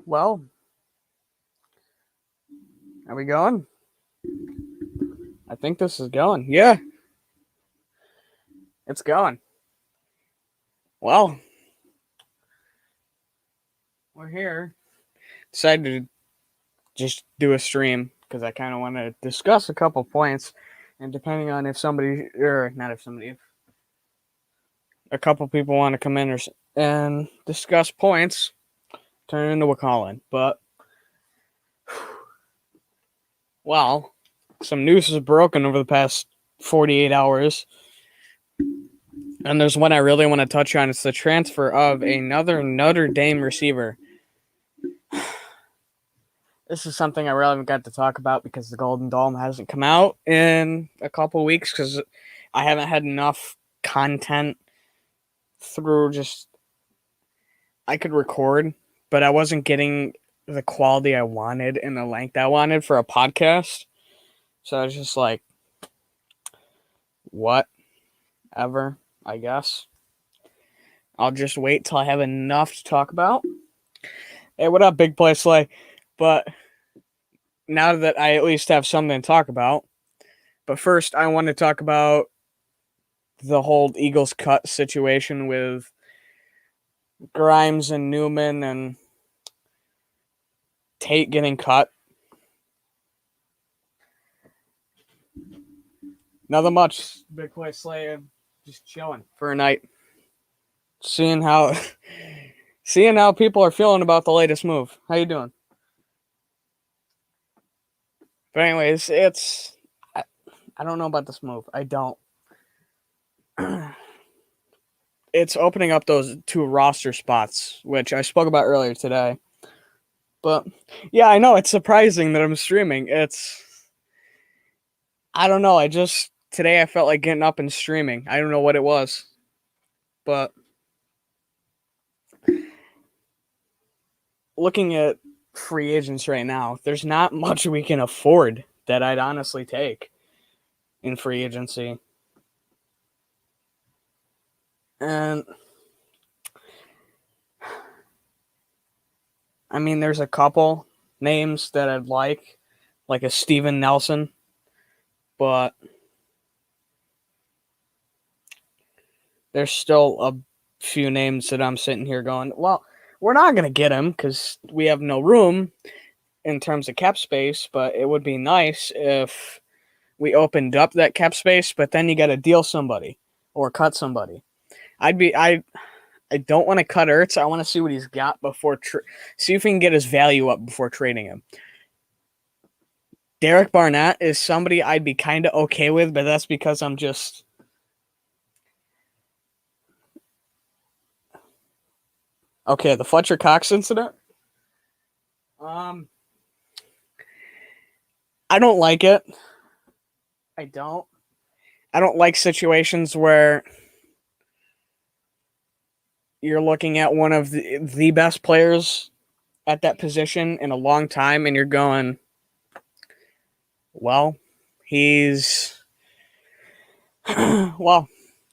Well, are we going? I think this is going. Yeah, it's going. Well, we're here. Decided to just do a stream because I kind of want to discuss a couple points, and depending on if somebody or not if somebody, if a couple people want to come in and discuss points, turn it into a call-in. But well, some news has broken over the past 48 hours. And there's one I really want to touch on. It's the transfer of another Notre Dame receiver. This is something I really haven't got to talk about because the Golden Dome hasn't come out in a couple weeks because I haven't had enough content through just I could record, but I wasn't getting the quality I wanted and the length I wanted for a podcast. So I was just like, whatever, I guess. I'll just wait till I have enough to talk about. Hey, what up, Big Play Slay? But now that I at least have something to talk about, but first I want to talk about the whole Eagles cut situation with Grimes and Newman and Tate getting cut. Nothing much. Big Play Slay, just chilling for a night. Seeing how people are feeling about the latest move. How you doing? But anyways, I don't know about this move. I don't. It's opening up those two roster spots, which I spoke about earlier today. But yeah, I know it's surprising that I'm streaming. I don't know. Today I felt like getting up and streaming. I don't know what it was, but looking at free agents right now, there's not much we can afford that I'd honestly take in free agency. And I mean, there's a couple names that I'd like a Steven Nelson, but there's still a few names that I'm sitting here going, well, we're not going to get him because we have no room in terms of cap space, but it would be nice if we opened up that cap space, but then you got to deal somebody or cut somebody. I don't want to cut Ertz. I want to see what he's got before see if we can get his value up before trading him. Derek Barnett is somebody I'd be kind of okay with, but that's because I'm just okay. The Fletcher Cox incident. I don't like it. I don't like situations where you're looking at one of the best players at that position in a long time and you're going, well, he's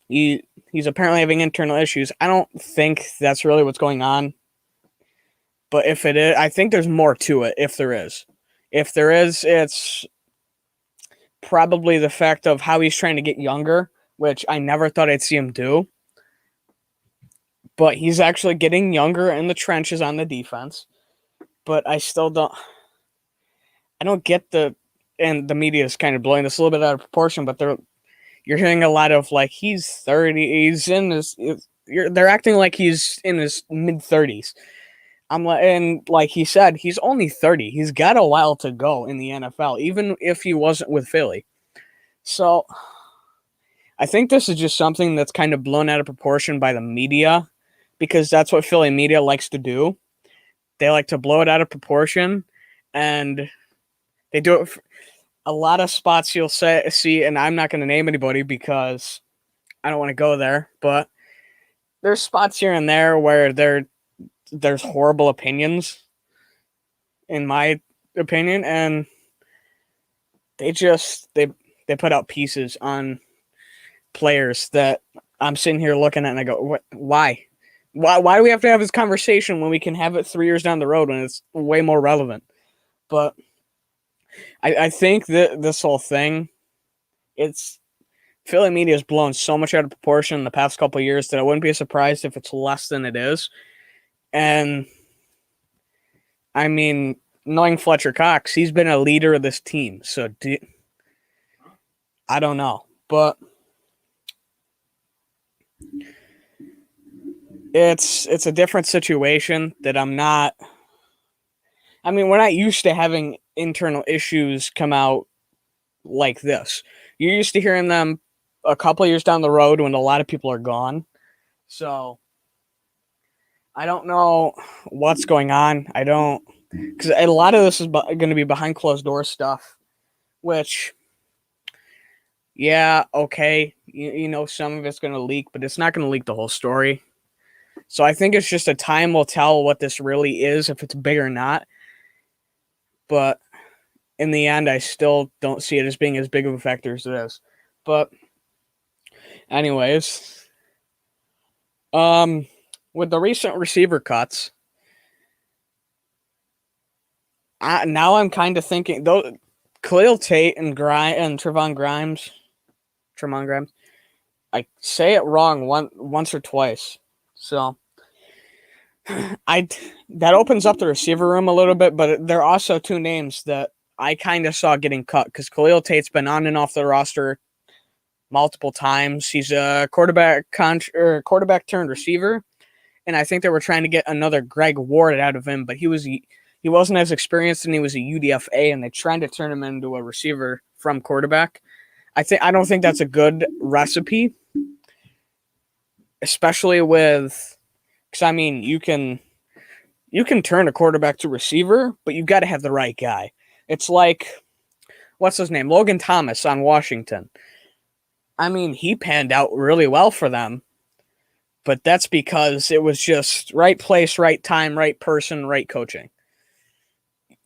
he's apparently having internal issues. I don't think that's really what's going on. But if it is, I think there's more to it if there is. If there is, it's probably the fact of how he's trying to get younger, which I never thought I'd see him do. But he's actually getting younger in the trenches on the defense. But I still don't get and the media is kind of blowing this a little bit out of proportion, but you're hearing a lot of like he's 30, they're acting like he's in his mid 30s. And like he said, he's only 30. He's got a while to go in the NFL, even if he wasn't with Philly. So I think this is just something that's kind of blown out of proportion by the media because that's what Philly media likes to do. They like to blow it out of proportion, and they do it for a lot of spots you'll see, and I'm not going to name anybody because I don't want to go there, but there's spots here and there where there's horrible opinions, in my opinion, and they put out pieces on players that I'm sitting here looking at and I go, why? Why do we have to have this conversation when we can have it 3 years down the road when it's way more relevant? But I think that this whole thing, it's Philly media has blown so much out of proportion in the past couple of years that I wouldn't be surprised if it's less than it is. And I mean, knowing Fletcher Cox, he's been a leader of this team. So I don't know, but it's a different situation that I'm not. I mean, we're not used to having internal issues come out like this. You're used to hearing them a couple of years down the road when a lot of people are gone. So I don't know what's going on. I don't, because a lot of this is going to be behind closed door stuff, which, yeah, okay, you know, some of it's going to leak, but it's not going to leak the whole story. So I think it's just a time will tell what this really is, if it's big or not. But in the end, I still don't see it as being as big of a factor as it is. But anyways, with the recent receiver cuts, now I'm kind of thinking, though, Khalil Tate and Trevon Grimes, I say it wrong once or twice. So that opens up the receiver room a little bit, but there are also two names that I kind of saw getting cut because Khalil Tate's been on and off the roster multiple times. He's a quarterback turned receiver, and I think they were trying to get another Greg Ward out of him, but he wasn't as experienced, and he was a UDFA, and they tried to turn him into a receiver from quarterback. I don't think that's a good recipe, especially with, because I mean you can turn a quarterback to receiver, but you got to have the right guy. It's like, what's his name, Logan Thomas on Washington. I mean, he panned out really well for them, but that's because it was just right place, right time, right person, right coaching.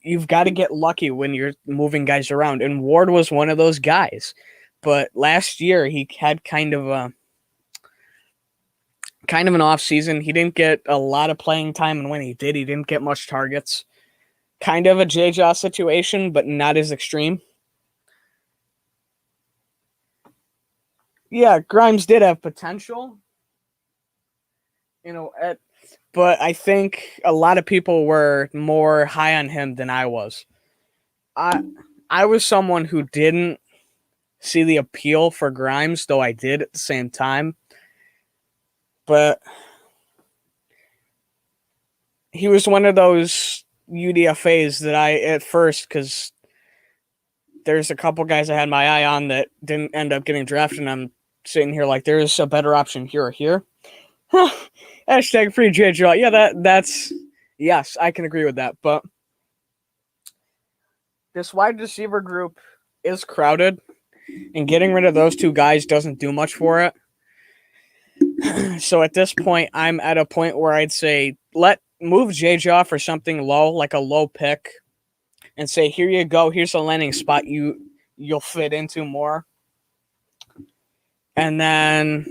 You've got to get lucky when you're moving guys around, and Ward was one of those guys. But last year he had kind of an off season. He didn't get a lot of playing time, and when he did, he didn't get much targets. Kind of a J-Jaw situation, but not as extreme. Yeah, Grimes did have potential, but I think a lot of people were more high on him than I was. I was someone who didn't see the appeal for Grimes, though I did at the same time. But he was one of those UDFAs that I, at first, because there's a couple guys I had my eye on that didn't end up getting drafted, and I'm sitting here like, there's a better option here or here. Hashtag free JJ. Yeah, that's yes, I can agree with that. But this wide receiver group is crowded, and getting rid of those two guys doesn't do much for it. So at this point, I'm at a point where I'd say move JJ for something low, like a low pick, and say, here you go, here's a landing spot you'll fit into more. And then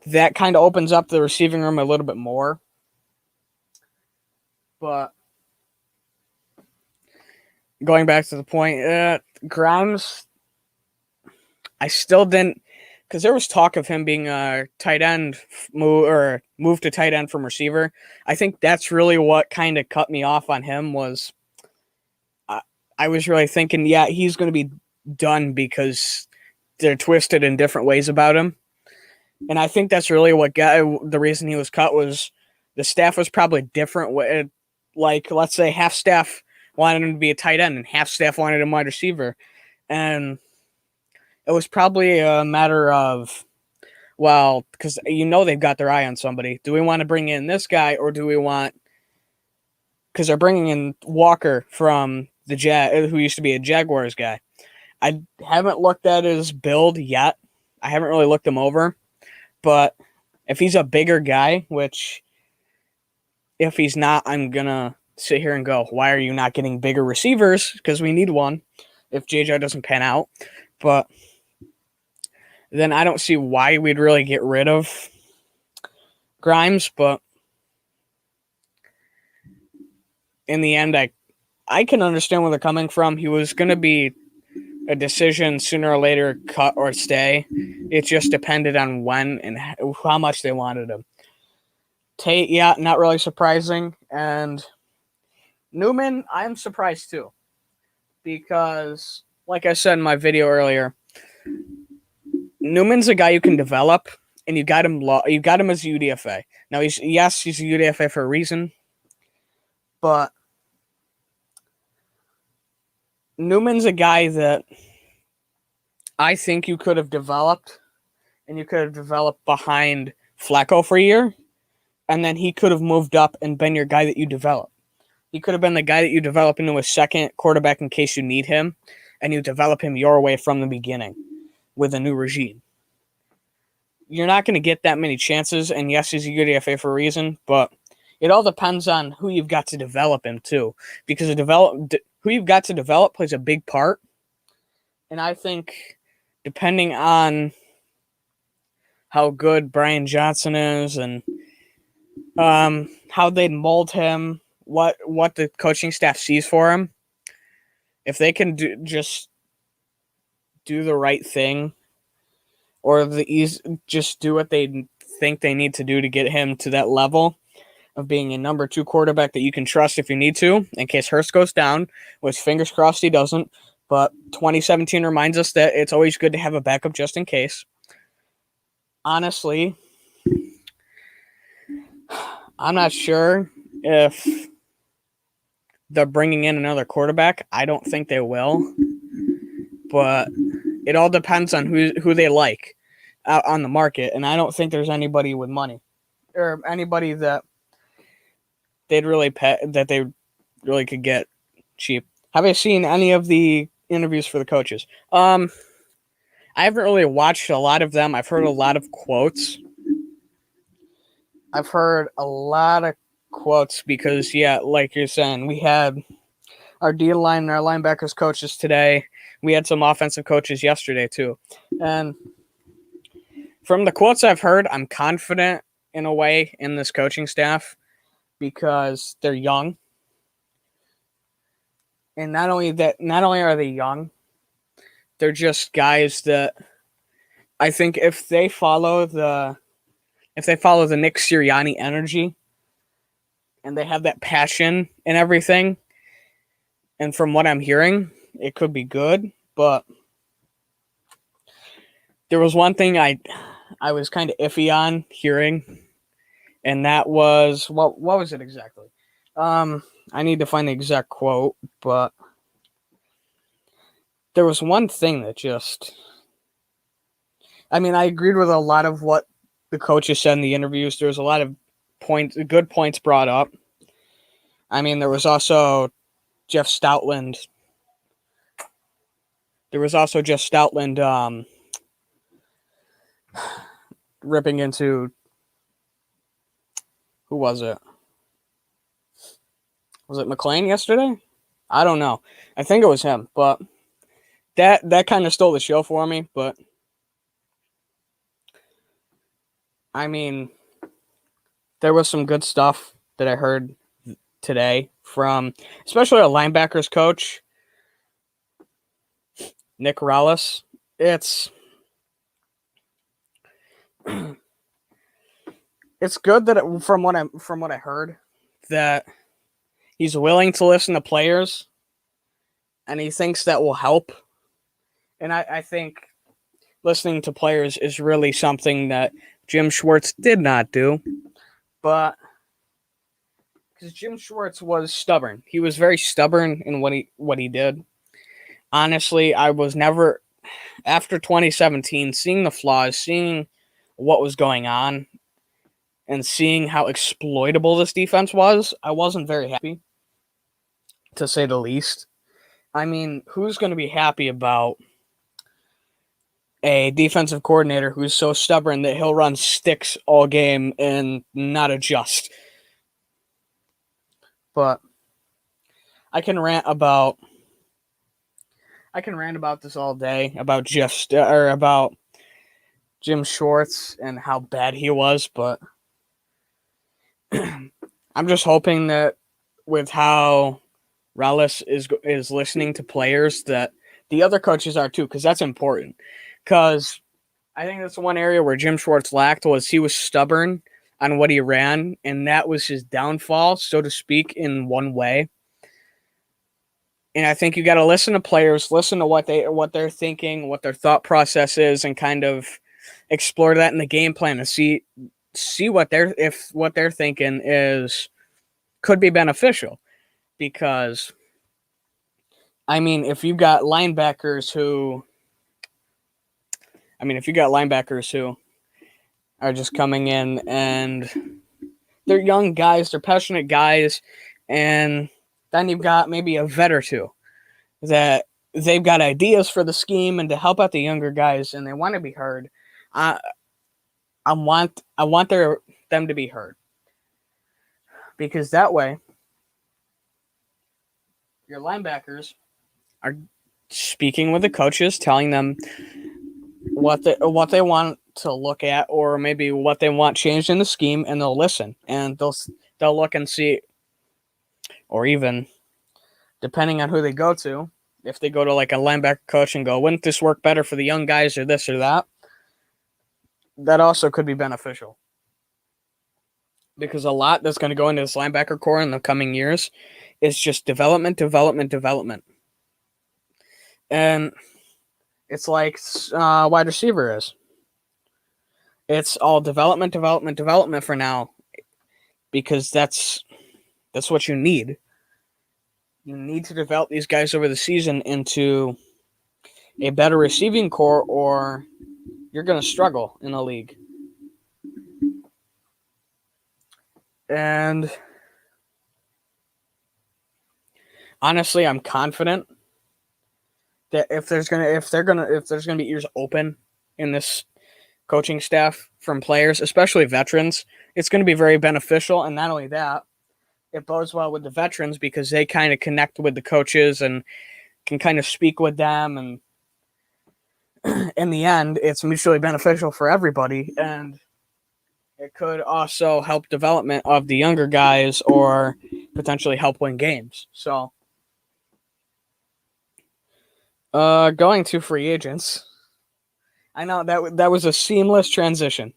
that kind of opens up the receiving room a little bit more. But going back to the point, Grimes, I still didn't, because there was talk of him being a tight end move to tight end from receiver. I think that's really what kind of cut me off on him was I was really thinking, yeah, he's going to be done because they're twisted in different ways about him. And I think that's really what the reason he was cut was the staff was probably different. Like, let's say half staff wanted him to be a tight end and half staff wanted him wide receiver. And it was probably a matter of, well, because they've got their eye on somebody. Do we want to bring in this guy, or do we want, because they're bringing in Walker from the who used to be a Jaguars guy. I haven't looked at his build yet. I haven't really looked him over. But if he's a bigger guy, which if he's not, I'm going to sit here and go, why are you not getting bigger receivers? Because we need one if JJ doesn't pan out. But then I don't see why we'd really get rid of Grimes, but in the end, I can understand where they're coming from. He was going to be a decision sooner or later, cut or stay. It just depended on when and how much they wanted him. Tate, yeah, not really surprising. And Newman, I'm surprised too. Because, like I said in my video earlier, Newman's a guy you can develop, and you got him as a UDFA. Now, he's a UDFA for a reason, but Newman's a guy that I think you could have developed, and you could have developed behind Flacco for a year, and then he could have moved up and been your guy that you develop. He could have been the guy that you develop into a second quarterback in case you need him, and you develop him your way from the beginning with a new regime. You're not going to get that many chances, and yes, he's a UDFA for a reason, but it all depends on who you've got to develop him too, because who you've got to develop plays a big part. And I think depending on how good Brian Johnson is and how they'd mold him, what the coaching staff sees for him, if they can just do the right thing, or just do what they think they need to do to get him to that level of being a number 2 quarterback that you can trust if you need to, in case Hurst goes down, which fingers crossed he doesn't. But 2017 reminds us that it's always good to have a backup just in case. Honestly, I'm not sure if they're bringing in another quarterback. I don't think they will. But it all depends on who they like out on the market. And I don't think there's anybody with money or anybody that they'd really pay, that they really could get cheap. Have I seen any of the interviews for the coaches? I haven't really watched a lot of them. I've heard a lot of quotes. Because, yeah, like you're saying, we had our D-line and our linebackers coaches today. We had some offensive coaches yesterday too. And from the quotes I've heard, I'm confident in a way in this coaching staff because they're young. And not only are they young, they're just guys that I think if they follow the Nick Sirianni energy and they have that passion and everything, and from what I'm hearing, it could be good. But there was one thing I was kind of iffy on hearing, and that was what was it exactly? I need to find the exact quote, but there was one thing that I agreed with a lot of what the coaches said in the interviews. There was a lot of good points brought up. There was also Jeff Stoutland. Ripping into, who was it? Was it McLean yesterday? I don't know. I think it was him, but that kind of stole the show for me. But there was some good stuff that I heard today from especially our linebackers coach, Nick Rallis. It's good that from what I heard, that he's willing to listen to players, and he thinks that will help. And I think listening to players is really something that Jim Schwartz did not do. But because Jim Schwartz was stubborn. He was very stubborn in what he did. Honestly, I was never, after 2017, seeing the flaws, seeing what was going on, and seeing how exploitable this defense was, I wasn't very happy, to say the least. Who's going to be happy about a defensive coordinator who's so stubborn that he'll run sticks all game and not adjust? But I can rant about this all day, about about Jim Schwartz and how bad he was, but I'm just hoping that with how Rallis is listening to players, that the other coaches are too, because that's important. Because I think that's one area where Jim Schwartz lacked, was he was stubborn on what he ran, and that was his downfall, so to speak, in one way. And I think you got to listen to players, listen to what they're thinking, what their thought process is, and kind of explore that in the game plan and see what they're thinking could be beneficial. Because I mean, if you got linebackers who are just coming in and they're young guys, they're passionate guys, and then you've got maybe a vet or two that they've got ideas for the scheme and to help out the younger guys, and they want to be heard. I want them to be heard, because that way your linebackers are speaking with the coaches, telling them what they want to look at, or maybe what they want changed in the scheme, and they'll listen and they'll look and see, or even depending on who they go to, if they go to like a linebacker coach and go, wouldn't this work better for the young guys, or this or that? That also could be beneficial, because a lot that's going to go into this linebacker core in the coming years is just development. And it's like wide receiver is. It's all development for now, because that's what you need. You need to develop these guys over the season into a better receiving core, or you're going to struggle in the league. And honestly, I'm confident that if there's gonna be ears open in this coaching staff from players, especially veterans, it's going to be very beneficial. And not only that, it bodes well with the veterans, because they kind of connect with the coaches and can kind of speak with them, and in the end, it's mutually beneficial for everybody. And it could also help development of the younger guys, or potentially help win games. So, going to free agents. I know that was a seamless transition,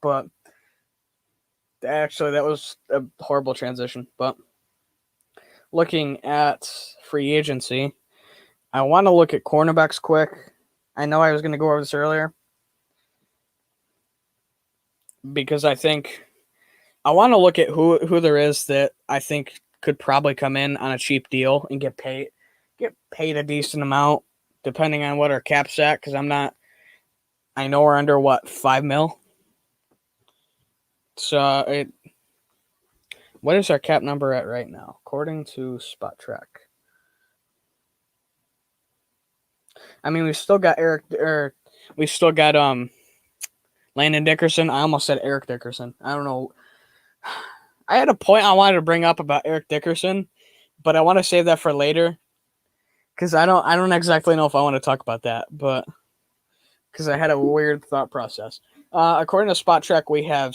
but actually that was a horrible transition. But looking at free agency, I want to look at cornerbacks quick. I know I was going to go over this earlier, because I think I want to look at who there is that I think could probably come in on a cheap deal and get paid a decent amount, depending on what our cap's at. Because I know we're under $5 million. So what is our cap number at right now, according to Spot Track? I mean, we've still got Landon Dickerson. I almost said Eric Dickerson. I don't know. I had a point I wanted to bring up about Eric Dickerson, but I want to save that for later, because I don't exactly know if I want to talk about that, but because I had a weird thought process. According to Spot Track, we have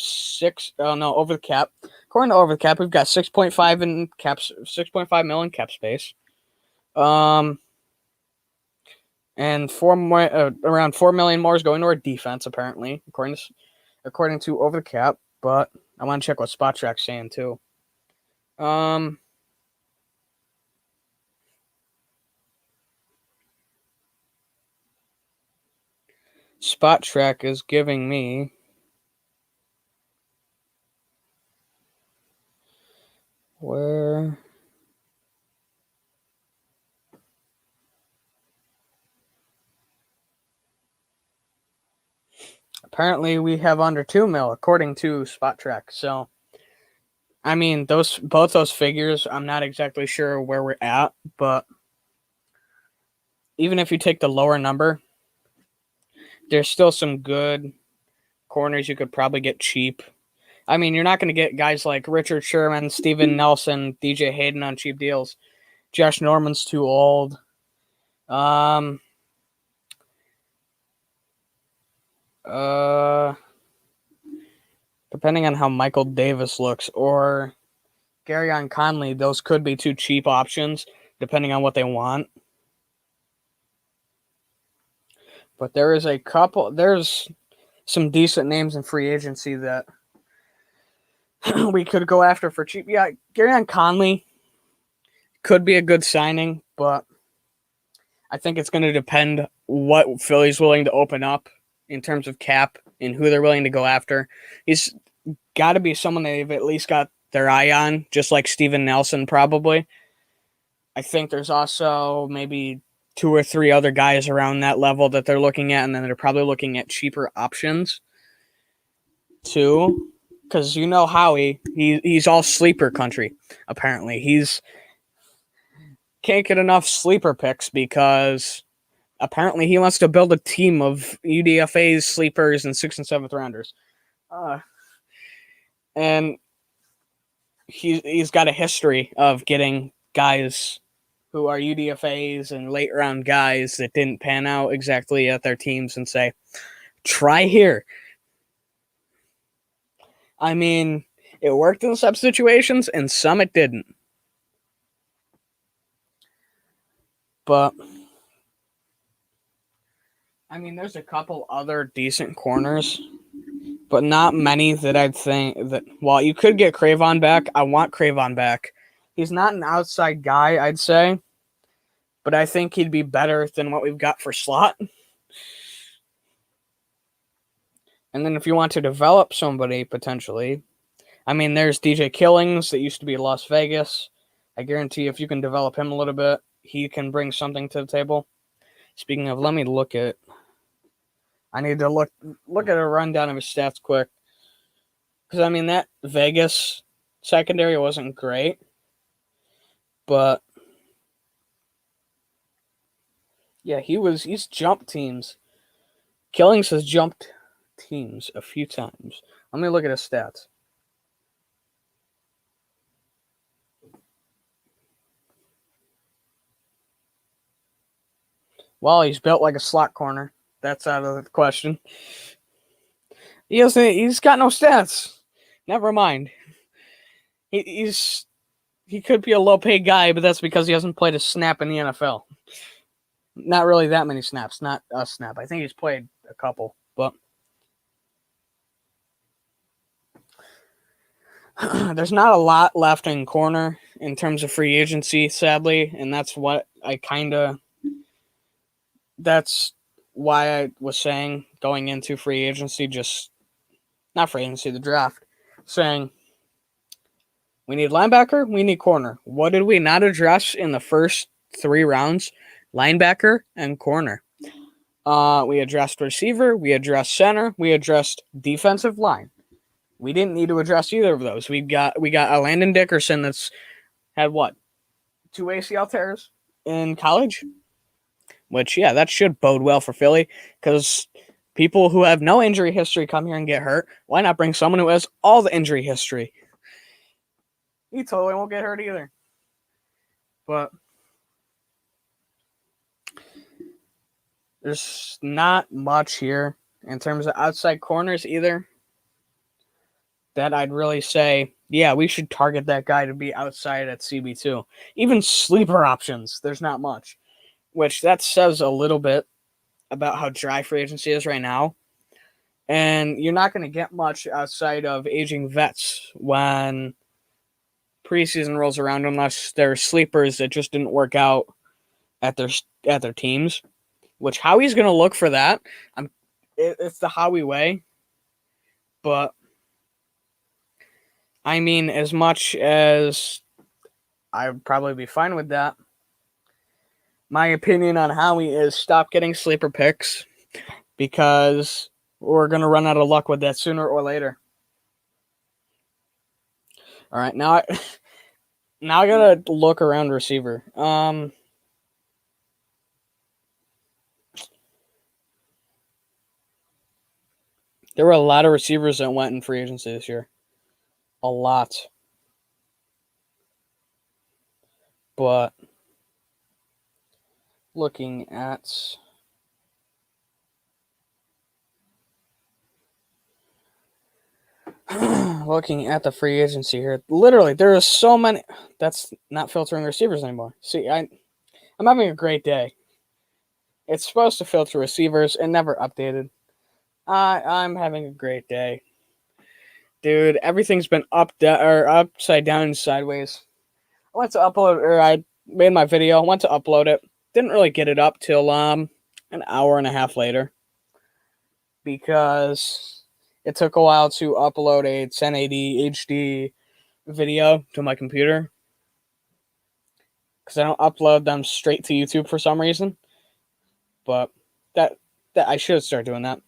over the cap. According to Over the Cap, we've got 6.5 million cap space. And around 4 million more is going to our defense, apparently, according to Over the Cap. But I want to check what Spot Track's saying too. Spot Track is giving me where. Apparently, we have under 2 mil, according to Spot Track. So, I mean, both those figures, I'm not exactly sure where we're at, but even if you take the lower number, there's still some good corners you could probably get cheap. I mean, you're not going to get guys like Richard Sherman, Steven Nelson, DJ Hayden on cheap deals. Josh Norman's too old. Compared depending on how Michael Davis looks or Garyon Conley, those could be two cheap options depending on what they want. But there's some decent names in free agency that we could go after for cheap. Yeah, Garyon Conley could be a good signing, but I think it's going to depend what Philly's willing to open up in terms of cap and who they're willing to go after. He's got to be someone they've at least got their eye on, just like Steven Nelson probably. I think there's also maybe 2 or 3 other guys around that level that they're looking at, and then they're probably looking at cheaper options too. Because you know Howie, he's all sleeper country. Apparently, he's can't get enough sleeper picks because apparently he wants to build a team of UDFA's sleepers and 6th and 7th rounders. And he's got a history of getting guys who are UDFAs and late round guys that didn't pan out exactly at their teams and say, try here. I mean, it worked in some situations and some it didn't. But I mean, there's a couple other decent corners, but not many that I'd think that, well, you could get Cravon back. I want Cravon back. He's not an outside guy, I'd say, but I think he'd be better than what we've got for slot. And then if you want to develop somebody potentially, I mean, there's DJ Killings that used to be Las Vegas. I guarantee if you can develop him a little bit, he can bring something to the table. Speaking of, let me look at. I need to look at a rundown of his stats quick. Because, I mean, that Vegas secondary wasn't great. But, yeah, he's jumped teams. Killings has jumped teams a few times. Let me look at his stats. Well, he's built like a slot corner. That's out of the question. He's got no stats. Never mind. He could be a low-paid guy, but that's because he hasn't played a snap in the NFL. Not really that many snaps. Not a snap. I think he's played a couple, but there's not a lot left in corner in terms of free agency, sadly, and that's what that's why I was saying going into free agency, just not free agency, the draft, saying we need linebacker, we need corner. What did we not address in the first 3 rounds? Linebacker and corner. We addressed receiver, we addressed center, we addressed defensive line. We didn't need to address either of those. We got a Landon Dickerson that's had 2 ACL tears in college, which, yeah, that should bode well for Philly because people who have no injury history come here and get hurt. Why not bring someone who has all the injury history? He totally won't get hurt either. But there's not much here in terms of outside corners either that I'd really say, yeah, we should target that guy to be outside at CB2. Even sleeper options, there's not much, which that says a little bit about how dry free agency is right now. And you're not going to get much outside of aging vets when preseason rolls around unless they're sleepers that just didn't work out at their teams, which Howie's going to look for that. It's the Howie way. But I mean, as much as I would probably be fine with that, my opinion on Howie is stop getting sleeper picks because we're going to run out of luck with that sooner or later. All right, now I got to look around receiver. There were a lot of receivers that went in free agency this year. A lot. But looking at looking at the free agency here, literally there are so many. That's not filtering receivers anymore. See, I'm having a great day. It's supposed to filter receivers and never updated. I'm having a great day, dude. Everything's been or upside down and sideways. I went to upload, or I made my video. Went to upload it. Didn't really get it up till an hour and a half later because it took a while to upload a 1080 HD video to my computer because I don't upload them straight to YouTube for some reason. But that I should start doing that.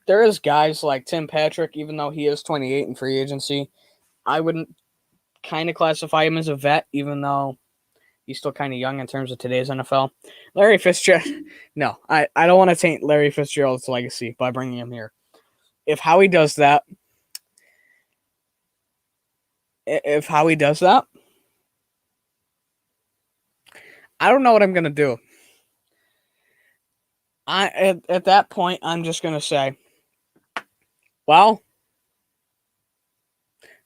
There is guys like Tim Patrick, even though he is 28 in free agency, I wouldn't kind of classify him as a vet, even though he's still kind of young in terms of today's NFL. Larry Fitzgerald, no, I don't want to taint Larry Fitzgerald's legacy by bringing him here. If Howie does that, I don't know what I'm going to do. At that point, I'm just going to say, well,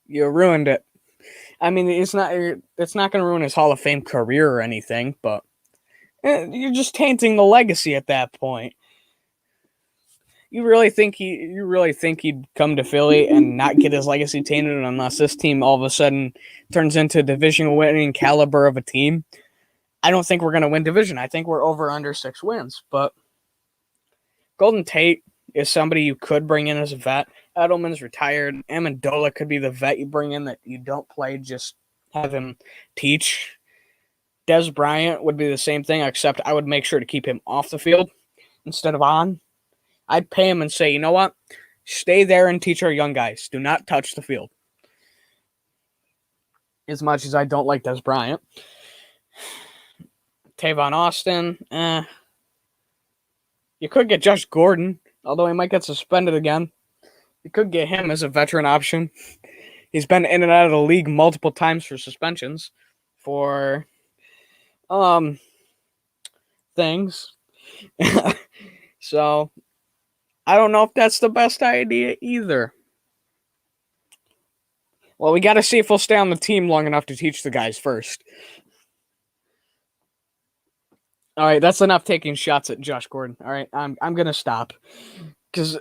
you ruined it. I mean, it's not going to ruin his Hall of Fame career or anything, but you're just tainting the legacy at that point. You really think he'd come to Philly and not get his legacy tainted unless this team all of a sudden turns into a division winning caliber of a team? I don't think we're going to win division. I think we're over under 6 wins, but Golden Tate is somebody you could bring in as a vet. Edelman's retired. Amendola could be the vet you bring in that you don't play, just have him teach. Dez Bryant would be the same thing, except I would make sure to keep him off the field instead of on. I'd pay him and say, you know what? Stay there and teach our young guys. Do not touch the field. As much as I don't like Dez Bryant. Tavon Austin, you could get Josh Gordon, although he might get suspended again. You could get him as a veteran option. He's been in and out of the league multiple times for suspensions for things. So I don't know if that's the best idea either. Well, we got to see if we'll stay on the team long enough to teach the guys first. All right, that's enough taking shots at Josh Gordon. All right, I'm gonna stop because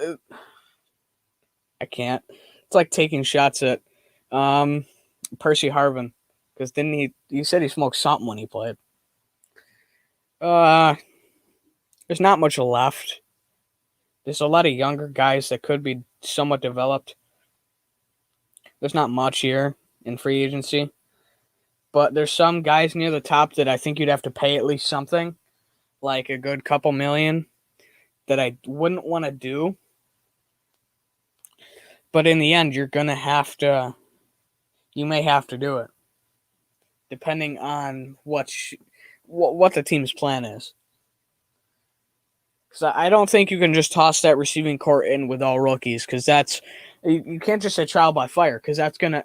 I can't. It's like taking shots at Percy Harvin because didn't he said he smoked something when he played. There's not much left. There's a lot of younger guys that could be somewhat developed. There's not much here in free agency, but there's some guys near the top that I think you'd have to pay at least something, like a good couple million, that I wouldn't want to do. But in the end, you may have to do it, depending on what the team's plan is. Because I don't think you can just toss that receiving corps in with all rookies, because you can't just say trial by fire, because that's gonna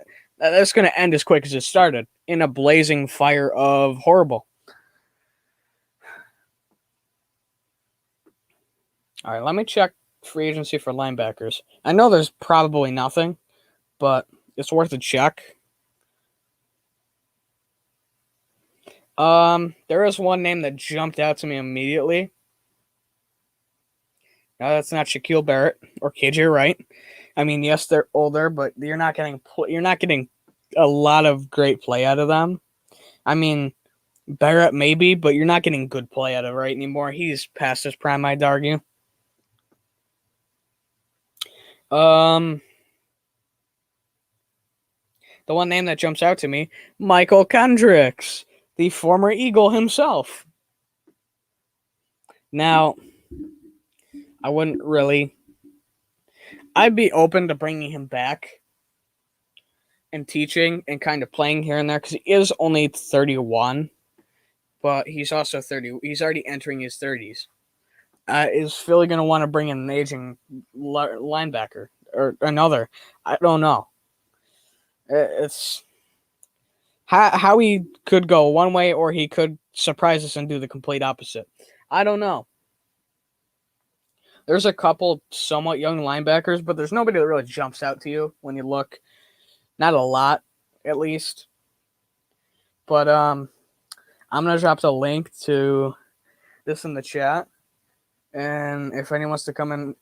end as quick as it started, in a blazing fire of horrible. All right, let me check free agency for linebackers. I know there's probably nothing, but it's worth a check. There is one name that jumped out to me immediately. No, that's not Shaquille Barrett or KJ Wright. I mean, yes, they're older, but you're not getting a lot of great play out of them. I mean, Barrett maybe, but you're not getting good play out of Wright anymore. He's past his prime, I'd argue. The one name that jumps out to me, Michael Kendricks, the former Eagle himself. Now, I'd be open to bringing him back and teaching and kind of playing here and there, because he is only 31, but he's also 30. He's already entering his 30s. Is Philly going to want to bring in an aging linebacker or another? I don't know. It's how he could go one way, or he could surprise us and do the complete opposite. I don't know. There's a couple somewhat young linebackers, but there's nobody that really jumps out to you when you look. Not a lot, at least. But I'm gonna drop the link to this in the chat, and if anyone wants to come in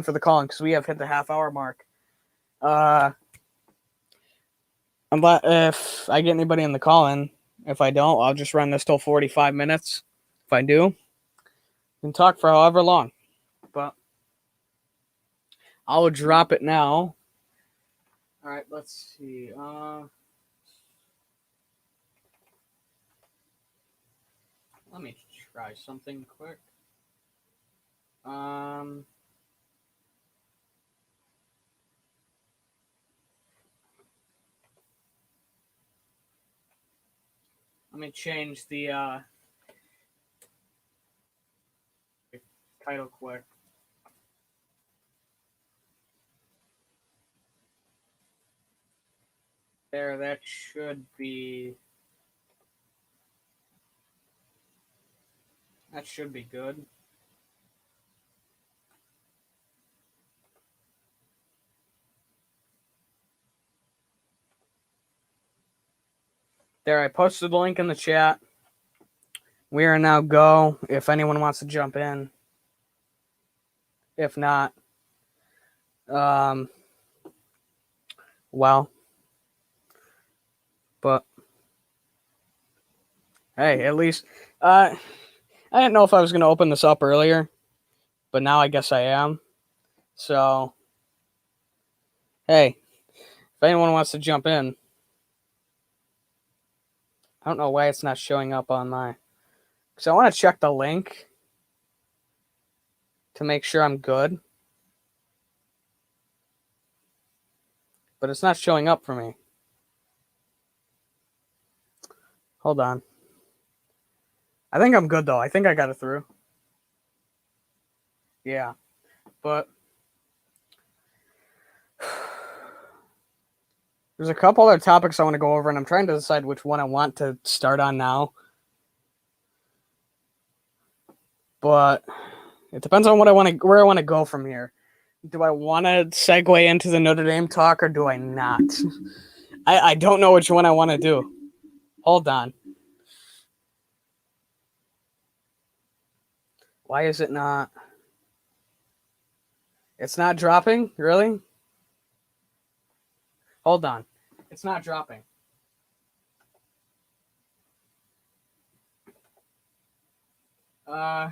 for the call-in, because we have hit the half-hour mark. If I get anybody in the call-in, if I don't, I'll just run this till 45 minutes. If I do, we can talk for however long. But I'll drop it now. All right, let's see. Let me try something quick. Let me change the title quick. There, that should be good. There, I posted the link in the chat. We are now go if anyone wants to jump in. If not, well, but hey, at least I didn't know if I was going to open this up earlier, but now I guess I am. So, hey, if anyone wants to jump in, I don't know why it's not showing up on my, because I want to check the link to make sure I'm good, but it's not showing up for me. Hold on. I think I'm good, though. I think I got it through. Yeah. But there's a couple other topics I want to go over, and I'm trying to decide which one I want to start on now. But it depends on where I want to go from here. Do I want to segue into the Notre Dame talk, or do I not? I don't know which one I want to do. Hold on. Why is it not? It's not dropping? Really? Hold on. It's not dropping. Yeah,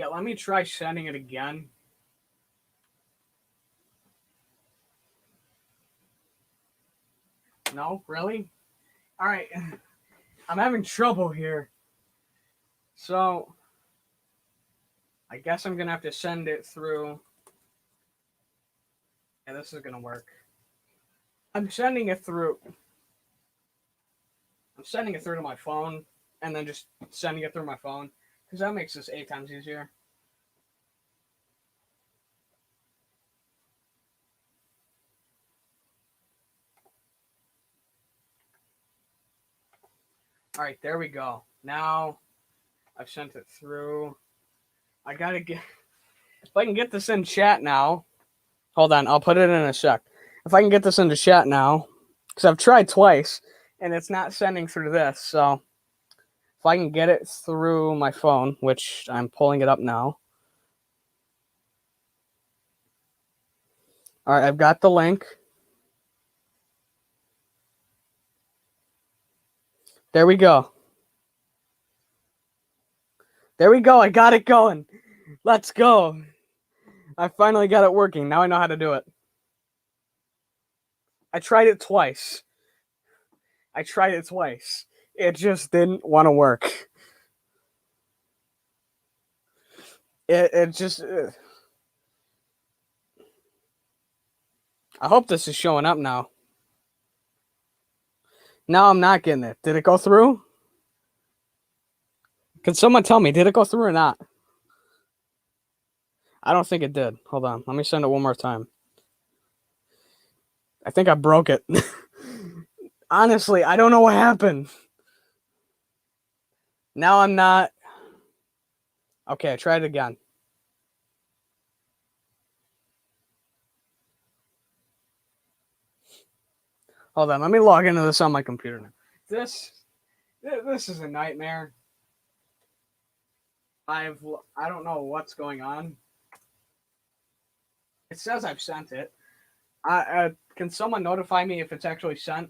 let me try sending it again. No, really? All right. I'm having trouble here. So, I guess I'm going to have to send it through. Yeah, this is going to work. I'm sending it through to my phone, and then just sending it through my phone, because that makes this 8 times easier. All right, there we go. Now I've sent it through. I gotta get, if I can get this in chat now. Hold on, I'll put it in a sec. If I can get this into chat now, because I've tried twice and it's not sending through this. So if I can get it through my phone, which I'm pulling it up now. All right, I've got the link. There we go. There we go. I got it going. Let's go. I finally got it working. Now I know how to do it. I tried it twice. It just didn't want to work. It just... I hope this is showing up now. Now I'm not getting it. Did it go through? Can someone tell me, did it go through or not? I don't think it did. Hold on. Let me send it one more time. I think I broke it. Honestly, I don't know what happened. Now I'm not. Okay, try it again. Hold on, let me log into this on my computer now. This is a nightmare. I don't know what's going on. It says I've sent it. Can someone notify me if it's actually sent?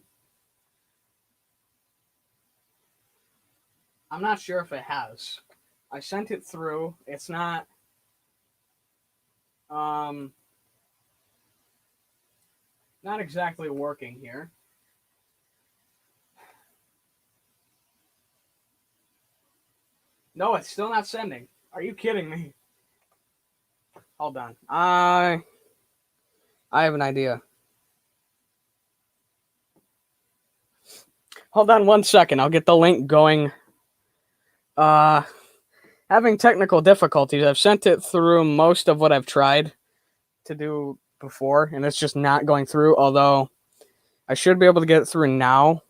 I'm not sure if it has. I sent it through. It's not. Not exactly working here. No, it's still not sending. Are you kidding me? Hold on. I have an idea. Hold on 1 second. I'll get the link going. Having technical difficulties. I've sent it through most of what I've tried to do before, and it's just not going through, although I should be able to get it through now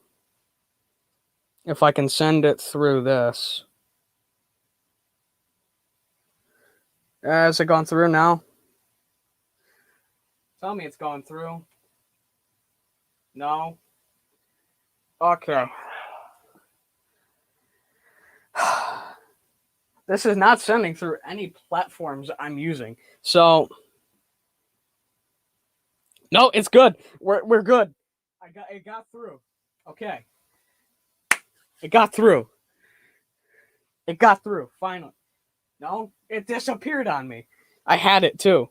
if I can send it through this. Has it gone through now? Tell me it's going through. No. Okay. This is not sending through any platforms I'm using. So no, it's good. We're good. It got through. Okay. It got through. It got through. Finally. No, it disappeared on me. I had it too.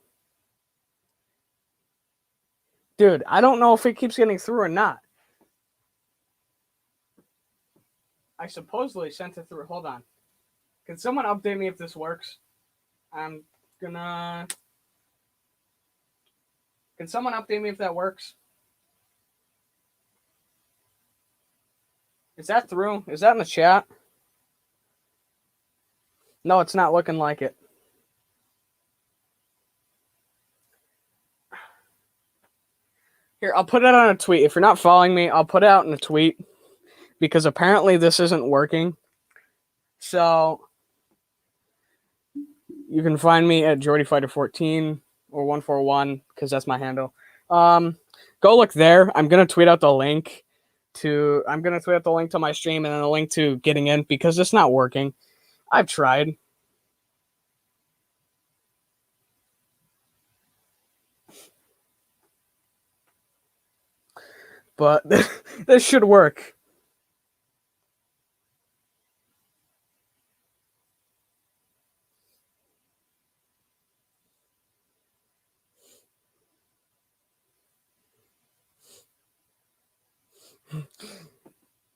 Dude, I don't know if it keeps getting through or not. I supposedly sent it through. Hold on. Can someone update me if this works? I'm gonna. Can someone update me if that works? Is that through? Is that in the chat? No, it's not looking like it. Here, I'll put it on a tweet. If you're not following me, I'll put it out in a tweet because apparently this isn't working. So you can find me at JordyFighter14 or 141 because that's my handle. Go look there. I'm gonna tweet out the link to my stream and then a link to getting in because it's not working. I've tried. But this should work.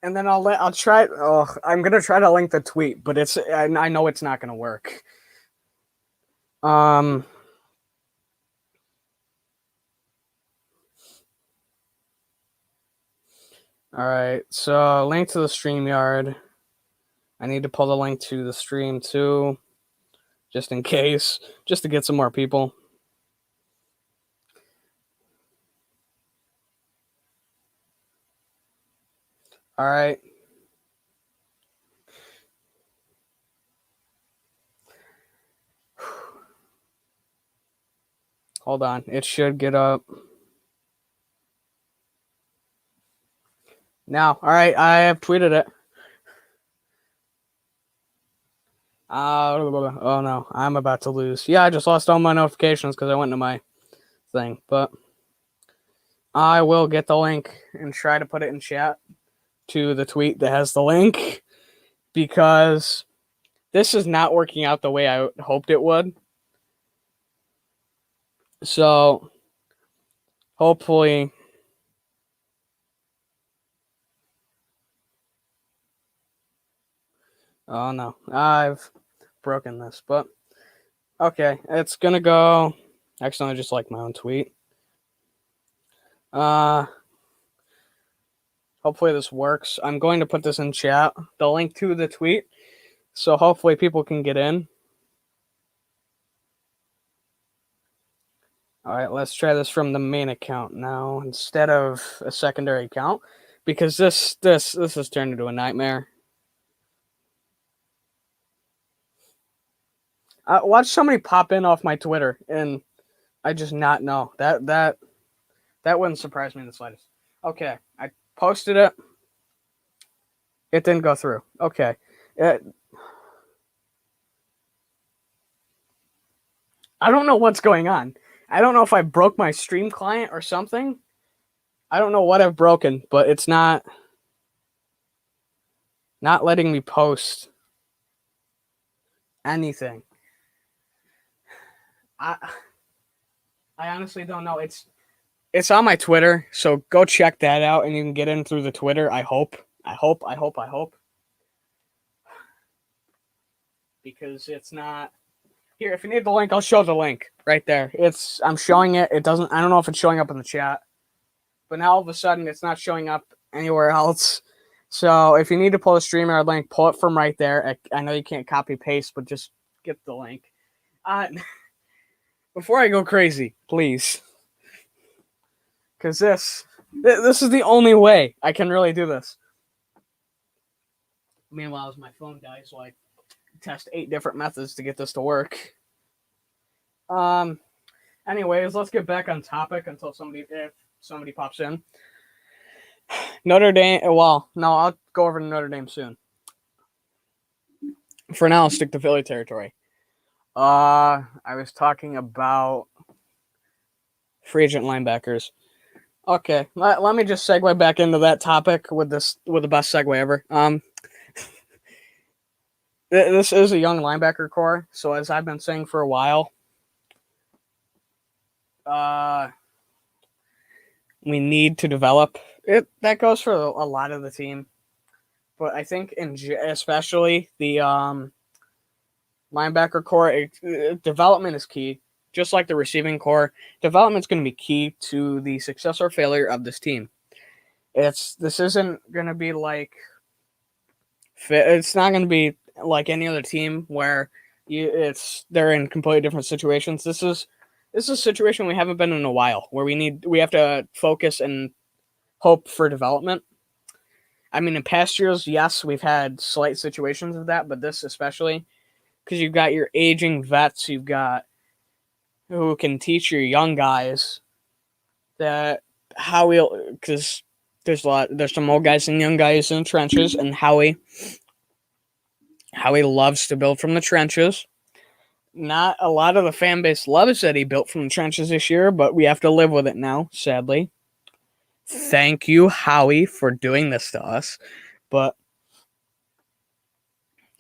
And then I'll try. Oh, I'm gonna try to link the tweet, but I know it's not gonna work. All right, so link to the StreamYard. I need to pull the link to the stream too, just in case, just to get some more people. All right. Hold on, it should get up. Now, all right, I have tweeted it. Oh no, I'm about to lose. Yeah, I just lost all my notifications because I went to my thing, but I will get the link and try to put it in chat to the tweet that has the link because this is not working out the way I hoped it would. So hopefully oh no, I've broken this, but okay, it's gonna go. Actually, I just like my own tweet. Hopefully this works. I'm going to put this in chat, the link to the tweet, so hopefully people can get in. All right, let's try this from the main account now instead of a secondary account because this has turned into a nightmare. Watch somebody pop in off my Twitter, and I just not know. That wouldn't surprise me in the slightest. Okay, I posted it. It didn't go through. Okay. I don't know what's going on. I don't know if I broke my stream client or something. I don't know what I've broken, but it's not letting me post anything. I honestly don't know. It's on my Twitter, so go check that out, and you can get in through the Twitter. I hope. Because it's not here. If you need the link, I'll show the link right there. I'm showing it. It doesn't. I don't know if it's showing up in the chat, but now all of a sudden it's not showing up anywhere else. So if you need to pull a StreamYard link, pull it from right there. I know you can't copy paste, but just get the link. Before I go crazy, please, because this is the only way I can really do this. Meanwhile, as my phone dies, so I test 8 different methods to get this to work. Anyways, let's get back on topic until if somebody pops in. Notre Dame. Well, no, I'll go over to Notre Dame soon. For now, I'll stick to Philly territory. I was talking about free agent linebackers. Okay, let me just segue back into that topic with the best segue ever. This is a young linebacker core, so as I've been saying for a while, we need to develop it. That goes for a lot of the team, but I think especially the linebacker core, development is key. Just like the receiving core, development is going to be key to the success or failure of this team. This isn't going to be like it's not going to be like any other team where they're in completely different situations. This is a situation we haven't been in a while, where we have to focus and hope for development. I mean, in past years, yes, we've had slight situations of that, but this especially, because you've got your aging vets, you've got who can teach your young guys that because there's some old guys and young guys in the trenches, and Howie loves to build from the trenches. Not a lot of the fan base loves that he built from the trenches this year, but we have to live with it now, sadly. Thank you, Howie, for doing this to us. But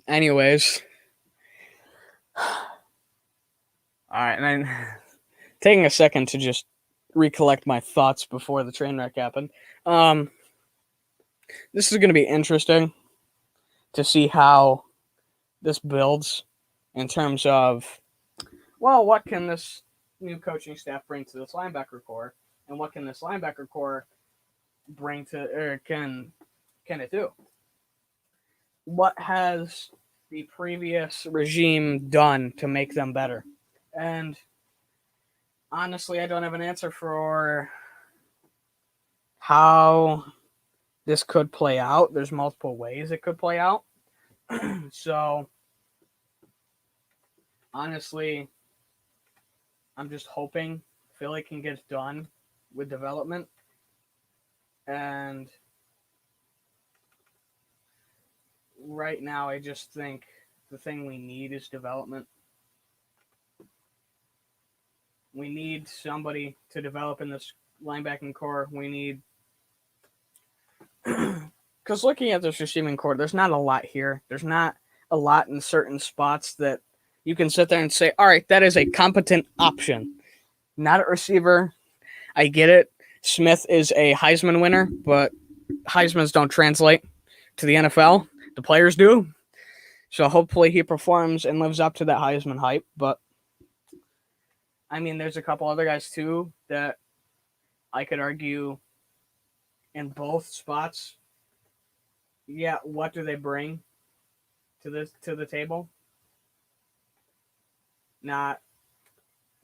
anyways, all right, and then taking a second to just recollect my thoughts before the train wreck happened. This is going to be interesting to see how this builds in terms of, well, what can this new coaching staff bring to this linebacker core, and what can this linebacker core bring to, or can it do? What has the previous regime done to make them better? And honestly, I don't have an answer for how this could play out. There's multiple ways it could play out. So, honestly, I'm just hoping Philly can get done with development. And right now, I just think the thing we need is development. We need somebody to develop in this linebacking core. We need, because looking at this receiving core, there's not a lot here. There's not a lot in certain spots that you can sit there and say, all right, that is a competent option. Not a receiver. I get it. Smith is a Heisman winner, but Heismans don't translate to the NFL. The players do. So hopefully he performs and lives up to that Heisman hype. But I mean, there's a couple other guys too that I could argue in both spots. Yeah, what do they bring to the table? Not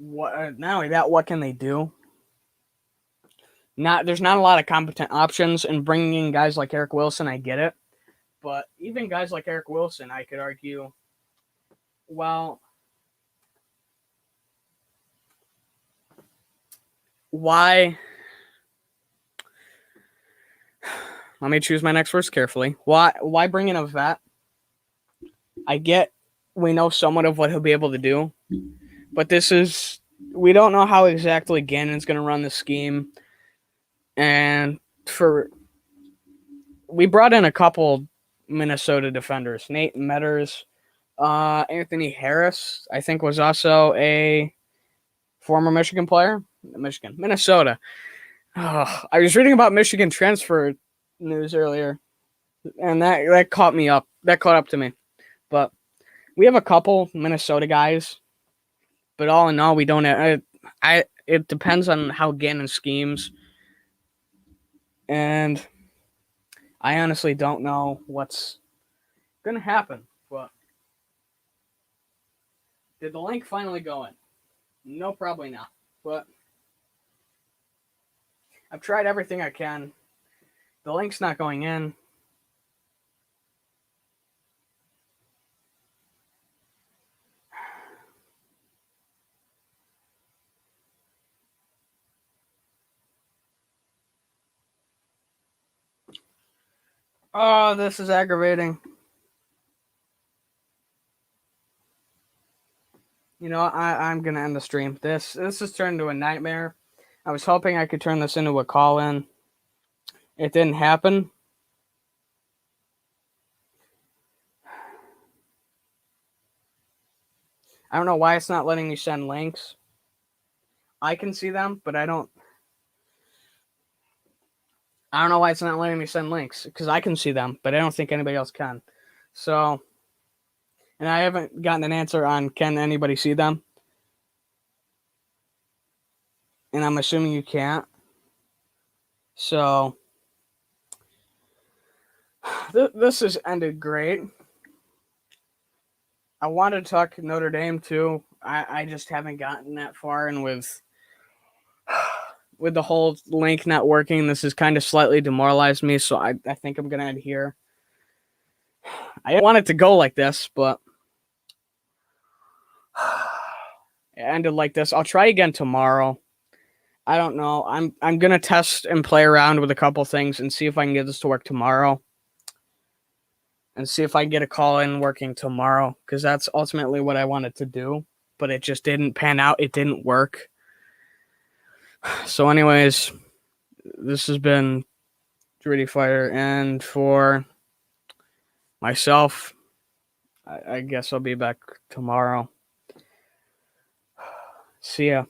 only that, what can they do? There's not a lot of competent options, and bringing in guys like Eric Wilson, I get it. But even guys like Eric Wilson, I could argue, well, why? Let me choose my next words carefully. Why bring in a vet? I get we know somewhat of what he'll be able to do, but we don't know how exactly Gannon's going to run the scheme. And we brought in a couple Minnesota defenders, Nate Metters, Anthony Harris, I think was also a former Michigan player. Minnesota. Oh, I was reading about Michigan transfer news earlier, and that caught me up. That caught up to me. But we have a couple Minnesota guys, but all in all, we don't have. It depends on how Gannon schemes, and I honestly don't know what's gonna happen. But did the link finally go in? No, probably not. But I've tried everything I can. The link's not going in. Oh, this is aggravating. You know, I'm gonna end the stream. This has turned into a nightmare. I was hoping I could turn this into a call-in. It didn't happen. I don't know why it's not letting me send links. I can see them, but I don't know why it's not letting me send links, because I can see them, but I don't think anybody else can. So, and I haven't gotten an answer on can anybody see them. And I'm assuming you can't. So, this has ended great. I wanted to talk Notre Dame too. I just haven't gotten that far, and with the whole link not working, this has kind of slightly demoralized me. So I think I'm gonna end here. I didn't want it to go like this, but it ended like this. I'll try again tomorrow. I don't know. I'm gonna test and play around with a couple things and see if I can get this to work tomorrow. And see if I can get a call in working tomorrow, because that's ultimately what I wanted to do, but it just didn't pan out. It didn't work. So, anyways, this has been Gritty Fighter, and for myself, I guess I'll be back tomorrow. See ya.